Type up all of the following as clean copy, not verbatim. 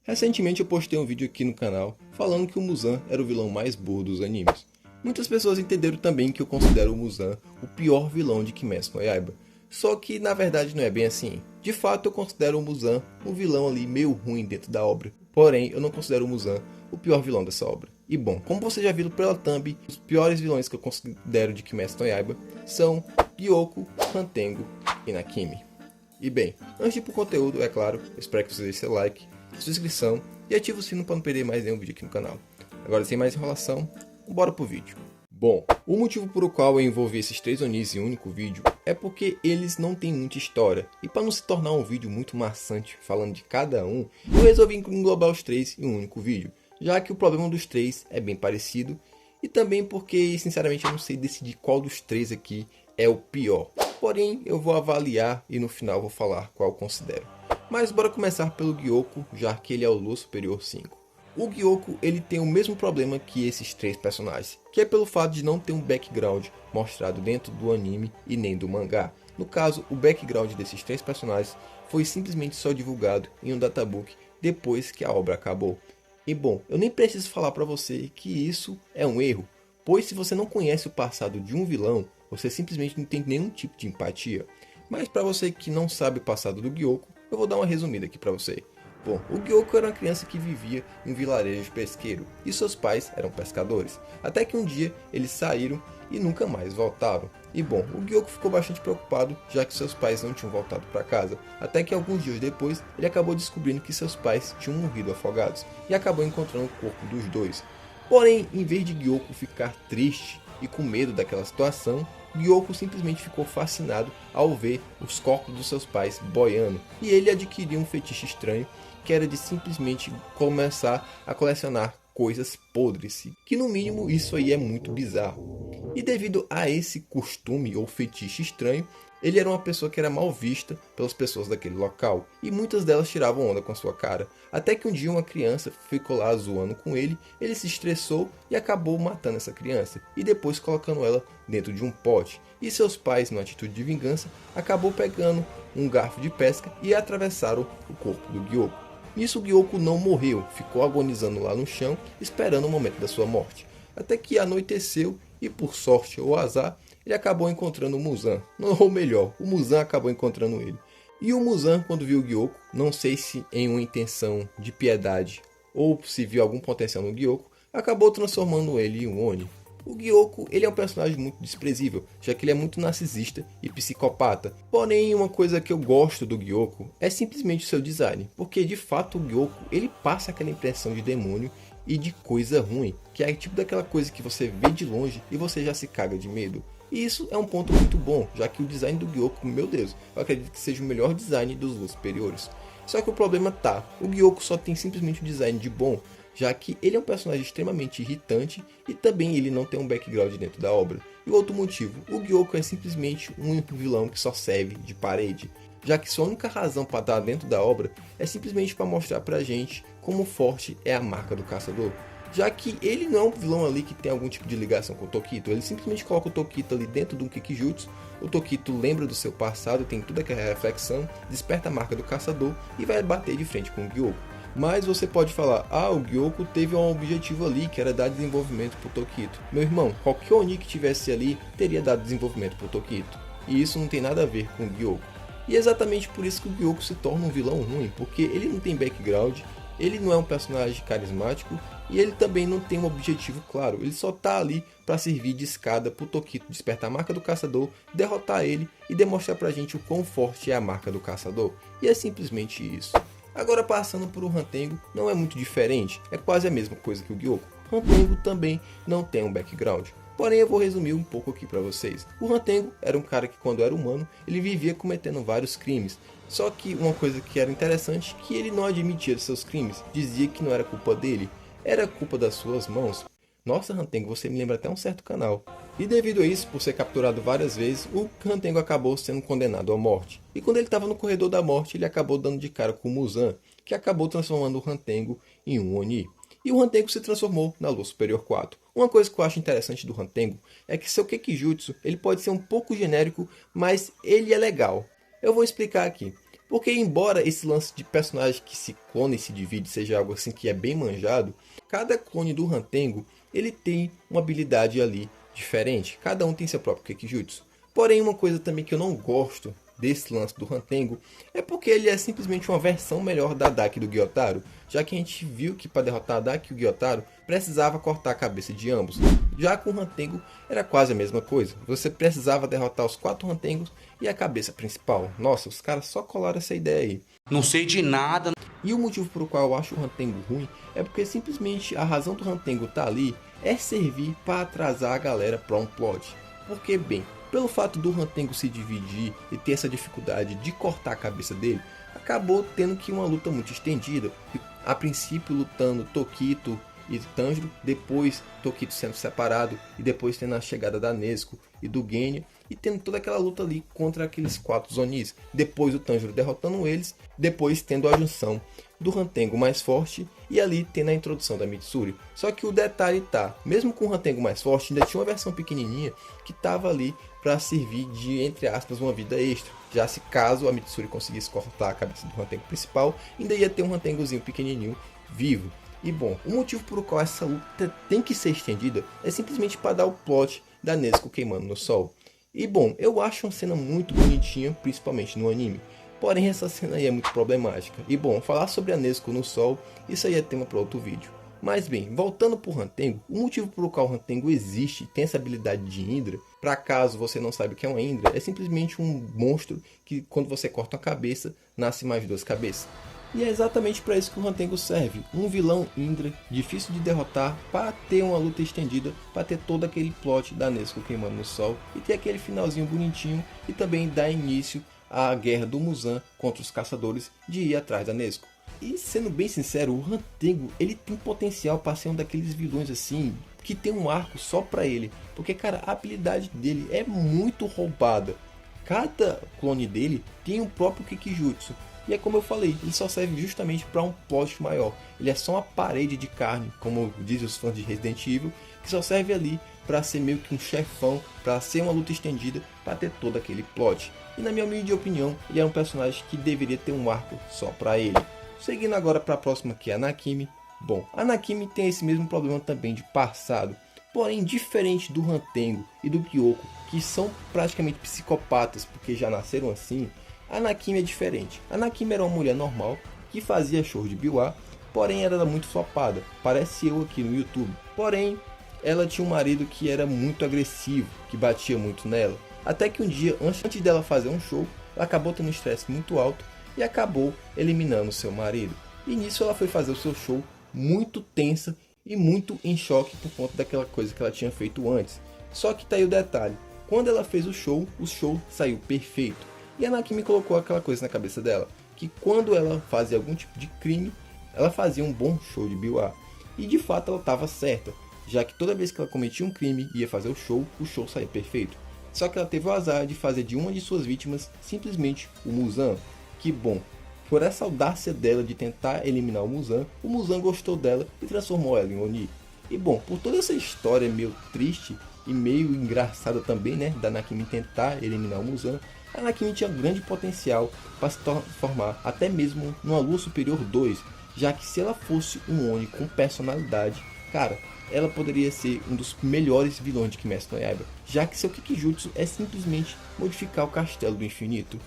Recentemente eu postei um vídeo aqui no canal falando que o Muzan era o vilão mais burro dos animes. Muitas pessoas entenderam também que eu considero o Muzan o pior vilão de Kimetsu no Yaiba. Só que na verdade não é bem assim. De fato eu considero o Muzan um vilão ali meio ruim dentro da obra. Porém eu não considero o Muzan o pior vilão dessa obra. E bom, como você já viu pela thumb, os piores vilões que eu considero de Kimetsu no Yaiba são Gyoko, Hantengo e Nakimi. E bem, antes de ir pro conteúdo, é claro, eu espero que você deixe seu like, sua inscrição e ative o sino para não perder mais nenhum vídeo aqui no canal. Agora sem mais enrolação, bora pro vídeo. Bom, o motivo por qual eu envolvi esses 3 Onis em um único vídeo é porque eles não têm muita história. E para não se tornar um vídeo muito maçante falando de cada um, eu resolvi englobar os 3 em um único vídeo. Já que o problema dos 3 é bem parecido. E também porque, sinceramente, eu não sei decidir qual dos 3 aqui é o pior. Porém, eu vou avaliar e no final vou falar qual eu considero. Mas bora começar pelo Gyoko, já que ele é o Lua Superior 5. O Gyoko ele tem o mesmo problema que esses 3 personagens, que é pelo fato de não ter um background mostrado dentro do anime e nem do mangá. No caso, o background desses 3 personagens foi simplesmente só divulgado em um databook depois que a obra acabou. E bom, eu nem preciso falar para você que isso é um erro, pois se você não conhece o passado de um vilão, você simplesmente não tem nenhum tipo de empatia. Mas para você que não sabe o passado do Gyoko, eu vou dar uma resumida aqui para você. Bom, o Gyoko era uma criança que vivia em um vilarejo pesqueiro e seus pais eram pescadores. Até que um dia eles saíram e nunca mais voltaram. E bom, o Gyoko ficou bastante preocupado, já que seus pais não tinham voltado para casa. Até que alguns dias depois, ele acabou descobrindo que seus pais tinham morrido afogados e acabou encontrando o corpo dos dois. Porém, em vez de Gyoko ficar triste e com medo daquela situação, Gyoko simplesmente ficou fascinado ao ver os corpos dos seus pais boiando. E ele adquiriu um fetiche estranho, que era de simplesmente começar a colecionar coisas podres, que no mínimo isso aí é muito bizarro. E devido a esse costume ou fetiche estranho, ele era uma pessoa que era mal vista pelas pessoas daquele local, e muitas delas tiravam onda com a sua cara. Até que um dia uma criança ficou lá zoando com ele, ele se estressou e acabou matando essa criança, e depois colocando ela dentro de um pote. E seus pais, numa atitude de vingança, acabou pegando um garfo de pesca e atravessaram o corpo do Gyoko. Nisso o Gyoko não morreu, ficou agonizando lá no chão, esperando o momento da sua morte. Até que anoiteceu e por sorte ou azar, ele acabou encontrando o Muzan. Ou melhor, o Muzan acabou encontrando ele. E o Muzan, quando viu o Gyoko, não sei se em uma intenção de piedade ou se viu algum potencial no Gyoko, acabou transformando ele em um Oni. O Gyoko ele é um personagem muito desprezível, já que ele é muito narcisista e psicopata. Porém, uma coisa que eu gosto do Gyoko é simplesmente o seu design, porque de fato o Gyoko ele passa aquela impressão de demônio e de coisa ruim, que é tipo daquela coisa que você vê de longe e você já se caga de medo. E isso é um ponto muito bom, já que o design do Gyoko, meu Deus, eu acredito que seja o melhor design dos Luas Superiores. Só que o problema tá, o Gyoko só tem simplesmente um design de bom, já que ele é um personagem extremamente irritante e também ele não tem um background dentro da obra. E o outro motivo, o Gyoko é simplesmente um vilão que só serve de parede, já que sua única razão para estar dentro da obra é simplesmente para mostrar pra gente como forte é a marca do caçador. Já que ele não é um vilão ali que tem algum tipo de ligação com o Tokito, ele simplesmente coloca o Tokito ali dentro de um Kikijutsu, o Tokito lembra do seu passado, tem toda aquela reflexão, desperta a marca do caçador e vai bater de frente com o Gyoko. Mas você pode falar, o Gyoko teve um objetivo ali, que era dar desenvolvimento pro Tokito. Meu irmão, qualquer Oni que tivesse ali, teria dado desenvolvimento pro Tokito. E isso não tem nada a ver com o Gyoko. E é exatamente por isso que o Gyoko se torna um vilão ruim, porque ele não tem background, ele não é um personagem carismático, e ele também não tem um objetivo claro. Ele só tá ali para servir de escada pro Tokito despertar a marca do caçador, derrotar ele e demonstrar pra gente o quão forte é a marca do caçador. E é simplesmente isso. Agora passando por o Hantengo, não é muito diferente, é quase a mesma coisa que o Gyoko. Hantengo também não tem um background. Porém eu vou resumir um pouco aqui para vocês. O Hantengo era um cara que quando era humano, ele vivia cometendo vários crimes. Só que uma coisa que era interessante, que ele não admitia seus crimes, dizia que não era culpa dele, era culpa das suas mãos. Nossa, Hantengo, você me lembra até um certo canal. E devido a isso, por ser capturado várias vezes, o Hantengo acabou sendo condenado à morte. E quando ele estava no corredor da morte, ele acabou dando de cara com o Muzan, que acabou transformando o Hantengo em um Oni. E o Hantengo se transformou na Lua Superior 4. Uma coisa que eu acho interessante do Hantengo é que seu Kekijutsu ele pode ser um pouco genérico, mas ele é legal. Eu vou explicar aqui. Porque embora esse lance de personagem que se clona e se divide seja algo assim que é bem manjado, cada clone do Hantengo ele tem uma habilidade ali diferente. Cada um tem seu próprio Kekijutsu. Porém, uma coisa também que eu não gosto desse lance do Hantengo é porque ele é simplesmente uma versão melhor da Daki do Gyotaro, já que a gente viu que para derrotar a Daki e o Gyotaro precisava cortar a cabeça de ambos. Já com o Hantengo era quase a mesma coisa, você precisava derrotar os 4 Hantengos e a cabeça principal. Nossa, os caras só colaram essa ideia aí. Não sei de nada. E o motivo pelo qual eu acho o Hantengo ruim é porque simplesmente a razão do Hantengo estar ali é servir para atrasar a galera para um plot. Porque, bem, pelo fato do Hantengo se dividir e ter essa dificuldade de cortar a cabeça dele, acabou tendo que uma luta muito estendida. A princípio lutando Tokito e Tanjiro, depois Tokito sendo separado e depois tendo a chegada da Nezuko e do Genya e tendo toda aquela luta ali contra aqueles 4 Zonis. Depois o Tanjiro derrotando eles, depois tendo a junção do Hantengo mais forte e ali tendo a introdução da Mitsuri. Só que o detalhe tá, mesmo com o Hantengo mais forte, ainda tinha uma versão pequenininha que tava ali para servir de, entre aspas, uma vida extra. Já se caso a Mitsuri conseguisse cortar a cabeça do Hantengo principal, ainda ia ter um Hantengozinho pequenininho vivo. E bom, o motivo por qual essa luta tem que ser estendida é simplesmente para dar o plot da Nezuko queimando no sol. E bom, eu acho uma cena muito bonitinha, principalmente no anime. Porém, essa cena aí é muito problemática. E bom, falar sobre a Nezuko no sol, isso aí é tema para outro vídeo. Mas bem, voltando pro Hantengo, o motivo pelo qual o Hantengo existe e tem essa habilidade de Indra, para caso você não saiba o que é uma Indra, é simplesmente um monstro que quando você corta a cabeça, nasce mais 2 cabeças. E é exatamente para isso que o Hantengo serve, um vilão Indra, difícil de derrotar, para ter uma luta estendida, para ter todo aquele plot da Nezuko queimando no sol, e ter aquele finalzinho bonitinho, e também dar início à guerra do Muzan contra os caçadores de ir atrás da Nezuko. E sendo bem sincero, o Hantengo ele tem potencial para ser um daqueles vilões assim, que tem um arco só para ele, porque cara, a habilidade dele é muito roubada. Cada clone dele tem o próprio Kekijutsu. E é como eu falei, ele só serve justamente para um plot maior. Ele é só uma parede de carne, como dizem os fãs de Resident Evil, que só serve ali para ser meio que um chefão, para ser uma luta estendida, para ter todo aquele plot. E na minha humilde opinião, ele é um personagem que deveria ter um arco só para ele. Seguindo agora para a próxima, que é a Nakimi. Bom, a Nakimi tem esse mesmo problema também de passado. Porém, diferente do Hantengo e do Kyoko, que são praticamente psicopatas porque já nasceram assim, a Nakimi é diferente. A Nakimi era uma mulher normal, que fazia show de biwa, porém ela era muito flopada, parece eu aqui no YouTube. Porém, ela tinha um marido que era muito agressivo, que batia muito nela. Até que um dia, antes dela fazer um show, ela acabou tendo um estresse muito alto e acabou eliminando seu marido. E nisso ela foi fazer o seu show muito tensa e muito em choque por conta daquela coisa que ela tinha feito antes. Só que tá aí o detalhe, quando ela fez o show saiu perfeito. E a Nakimi colocou aquela coisa na cabeça dela, que quando ela fazia algum tipo de crime, ela fazia um bom show de biwa. E de fato ela estava certa, já que toda vez que ela cometia um crime e ia fazer o show saía perfeito. Só que ela teve o azar de fazer de uma de suas vítimas simplesmente o Muzan. Que bom, por essa audácia dela de tentar eliminar o Muzan gostou dela e transformou ela em Oni. E bom, por toda essa história meio triste e meio engraçada também, né, da Nakimi tentar eliminar o Muzan, a Nakimi tinha grande potencial para se transformar até mesmo numa Lua Superior 2, já que se ela fosse um Oni com personalidade, cara, ela poderia ser um dos melhores vilões de Kimetsu no Yaiba, já que seu Kikijutsu é simplesmente modificar o Castelo do Infinito.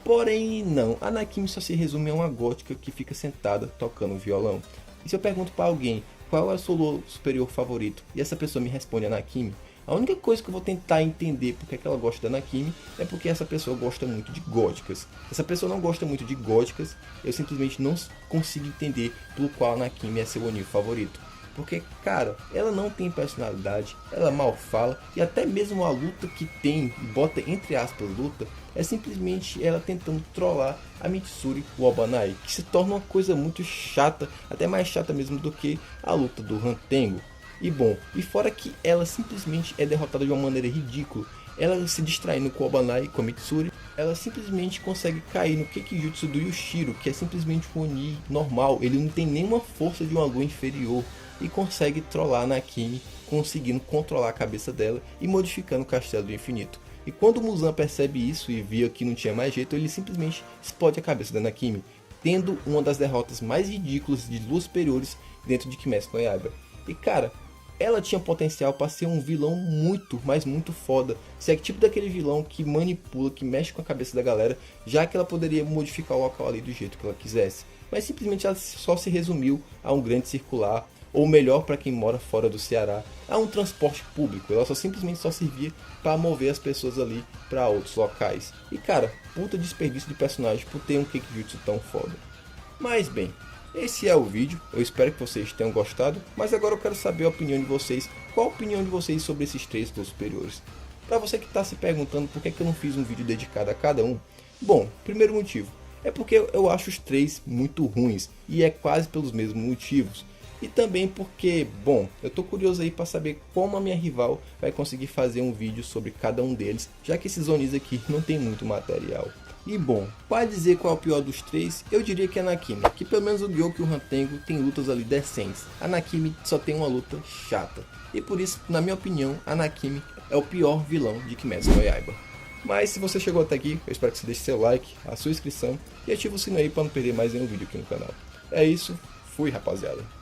Porém não, a Nakimi só se resume a uma gótica que fica sentada tocando violão. E se eu pergunto para alguém qual é o seu Lua Superior favorito e essa pessoa me responde a Nakimi, a única coisa que eu vou tentar entender porque que ela gosta da Nakimi é porque essa pessoa gosta muito de góticas. Se essa pessoa não gosta muito de góticas, eu simplesmente não consigo entender pelo qual a Nakimi é seu Oni favorito. Porque, cara, ela não tem personalidade, ela mal fala e até mesmo a luta que tem, bota entre aspas luta, é simplesmente ela tentando trollar a Mitsuri Wabanai, que se torna uma coisa muito chata, até mais chata mesmo do que a luta do Hantengo. E bom, e fora que ela simplesmente é derrotada de uma maneira ridícula, ela se distraindo com o Wabanai e com a Mitsuri, ela simplesmente consegue cair no Kekijutsu do Yushiro, que é simplesmente um Oni normal, ele não tem nenhuma força de uma lua inferior, e consegue trollar a Nakimi, conseguindo controlar a cabeça dela e modificando o Castelo do Infinito. E quando o Muzan percebe isso e via que não tinha mais jeito, ele simplesmente explode a cabeça da Nakimi, tendo uma das derrotas mais ridículas de luas superiores dentro de Kimetsu no Yaiba. E cara, ela tinha potencial para ser um vilão muito, mas muito foda. Ser tipo daquele vilão que manipula, que mexe com a cabeça da galera, já que ela poderia modificar o local ali do jeito que ela quisesse. Mas simplesmente ela só se resumiu a um grande circular, ou melhor para quem mora fora do Ceará, a um transporte público. Ela simplesmente só servia para mover as pessoas ali para outros locais. E cara, puta desperdício de personagem por ter um Kekijutsu tão foda. Mas bem, esse é o vídeo, eu espero que vocês tenham gostado, mas agora eu quero saber a opinião de vocês, qual a opinião de vocês sobre esses 3 luas superiores. Para você que está se perguntando por que eu não fiz um vídeo dedicado a cada um, bom, primeiro motivo, é porque eu acho os 3 muito ruins, e é quase pelos mesmos motivos. E também porque, bom, eu tô curioso aí para saber como a minha rival vai conseguir fazer um vídeo sobre cada um deles, já que esses Onis aqui não tem muito material. E bom, para dizer qual é o pior dos 3, eu diria que é a Nakimi, que pelo menos o Gyoku e o Hantengo tem lutas ali decentes. A Nakimi só tem uma luta chata. E por isso, na minha opinião, a Nakimi é o pior vilão de Kimetsu no Yaiba. Mas se você chegou até aqui, eu espero que você deixe seu like, a sua inscrição e ative o sino aí para não perder mais nenhum vídeo aqui no canal. É isso, fui rapaziada.